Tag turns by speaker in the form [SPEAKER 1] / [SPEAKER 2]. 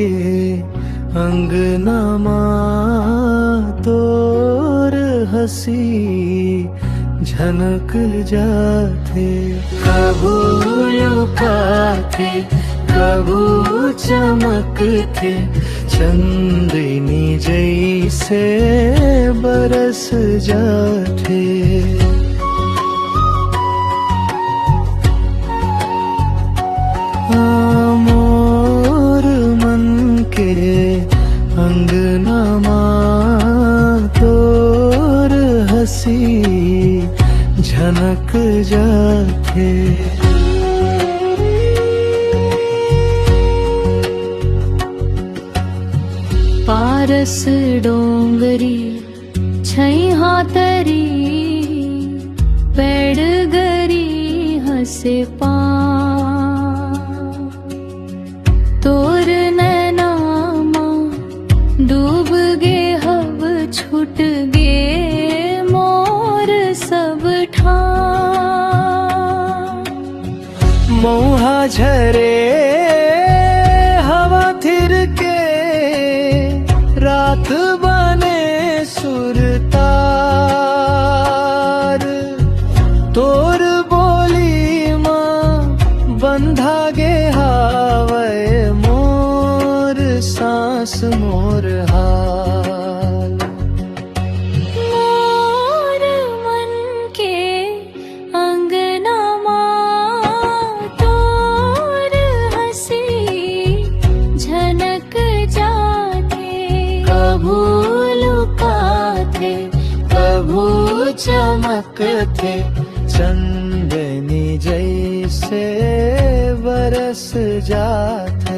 [SPEAKER 1] के अंगनामा तोर हसी झनक जाते। कभू लुकाते कभू चमकते, चंदनी जैसे बरस जाते। मोर मन के अंगनामा तोर हसी झनक जाते।
[SPEAKER 2] पारस डोंगरी छैहा तरी, पेड़ गरी हसे पा। तोर नैनामा डूब गे हव छूट गे मोर सब ठा।
[SPEAKER 1] मोहा झरे हवा थिर के, रात बने सुरतार। तोर बोली माँ बंधा गे हावे मोर सांस मोर हाल।
[SPEAKER 2] मोर मन के अंगनामा तोर हसी झनक जाते। कभू लुकाते कभू
[SPEAKER 1] चमकते, चंदनी जैसे बरस जाते।